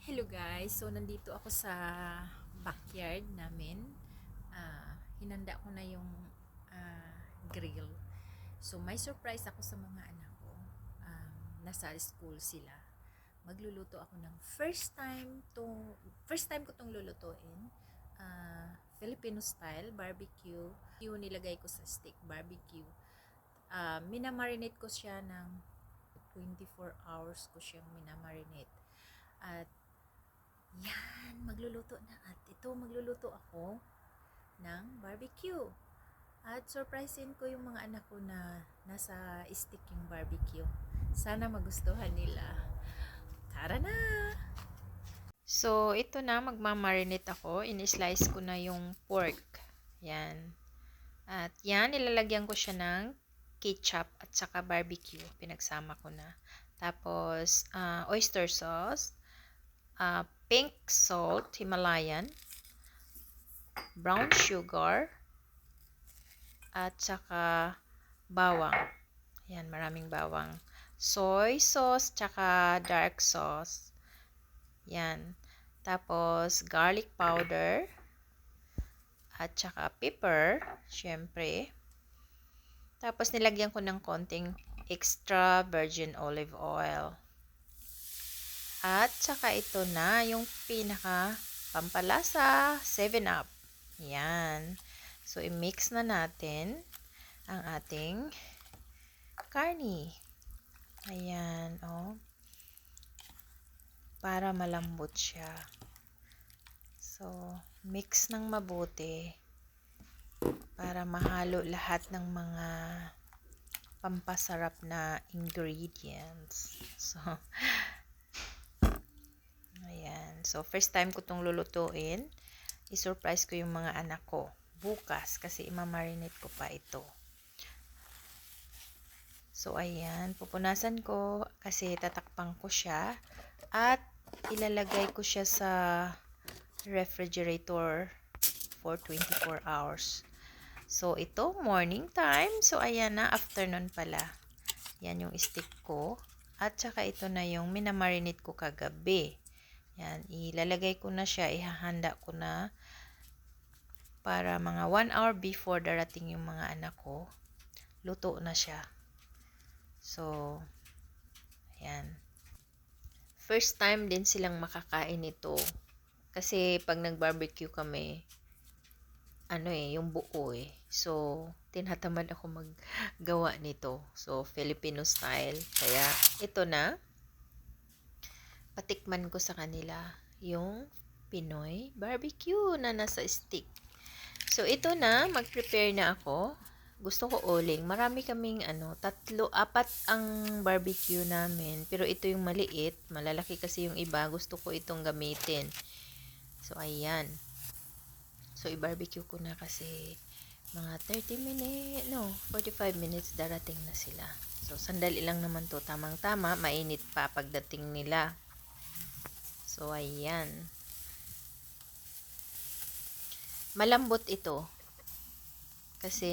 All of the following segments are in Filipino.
Hello guys, so nandito ako sa backyard namin. Hinanda ko na yung grill. So may surprise ako sa mga anak ko. Nasa school sila. Magluluto ako ng first time ko tong lulutuin. Filipino style barbecue. Yung nilagay ko sa stick barbecue. Minamarinate ko siya ng 24 hours ko siyang minamarinate. At yan, magluluto na. At magluluto ako ng barbecue. At surprisein ko yung mga anak ko na nasa stick yung barbecue. Sana magustuhan nila. Tara na! So, ito na, magmamarinate ako. In-slice ko na yung pork. Yan. At yan, ilalagyan ko siya ng ketchup at saka barbecue. Pinagsama ko na. Tapos, oyster sauce. Pink salt, Himalayan, brown sugar, at saka bawang. Yan, maraming bawang. Soy sauce, tsaka dark sauce. Yan. Tapos, garlic powder, at saka pepper, syempre. Tapos, nilagyan ko ng konting extra virgin olive oil. At saka ito na yung pinaka pampalasa, 7-Up. Yan. So, i-mix na natin ang ating karni. Ayan, oh. Para malambot siya. So, mix ng mabuti para mahalo lahat ng mga pampasarap na ingredients. So, So, first time ko itong lulutuin. I-surprise ko yung mga anak ko. Bukas, kasi imamarinate ko pa ito. So, ayan. Pupunasan ko kasi tatakpan ko siya. At ilalagay ko siya sa refrigerator for 24 hours. So, ito, morning time. So, ayan na. Afternoon pala. Yan yung stick ko. At saka ito na yung minamarinate ko kagabi. Yan, ilalagay ko na siya, ihahanda ko na para mga 1 hour before darating yung mga anak ko, luto na siya. So, ayan. First time din silang makakain ito. Kasi pag nag-barbecue kami, yung buo eh. So, tinatamad ako maggawa nito. So, Filipino style. Kaya, ito na. Patikman ko sa kanila yung Pinoy barbecue na nasa stick. So, ito na. Mag-prepare na ako. Gusto ko uling. Marami kaming 4 ang barbecue namin. Pero ito yung maliit. Malalaki kasi yung iba. Gusto ko itong gamitin. So, ayan. So, i-barbecue ko na kasi mga 45 minutes darating na sila. So, sandali lang naman to. Tamang-tama. Mainit pa pagdating nila. So, ayan. Malambot ito. Kasi,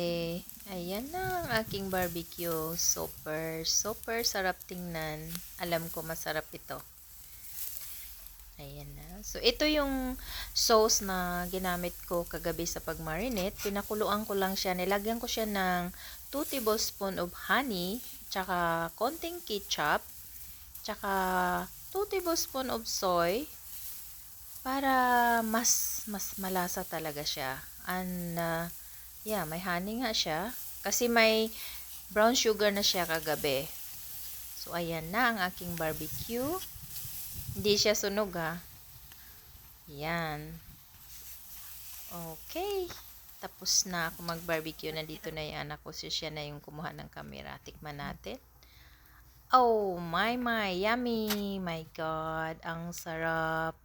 ayan na ang aking barbecue. Super, super sarap tingnan. Alam ko masarap ito. Ayan na. So, ito yung sauce na ginamit ko kagabi sa pag-marinate. Pinakuluan ko lang siya. Nilagyan ko siya ng 2 tablespoon of honey, tsaka konting ketchup, tsaka 2 tablespoon of soy, para mas malasa talaga siya. And, yeah, may honey nga siya. Kasi may brown sugar na siya kagabi. So, ayan na ang aking barbecue. Hindi siya sunog ha. Yan. Okay. Tapos na ako mag-barbecue. Nandito na yung anak ko. Siya na yung kumuha ng camera. Tikman natin. Oh, my. Yummy. My God. Ang sarap.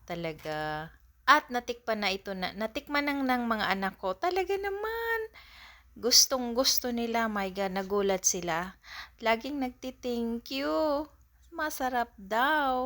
Talaga. At natikman ng mga anak ko. Talaga naman. Gustong-gusto nila. My God, nagulat sila. Laging nagti-thank you. Masarap daw.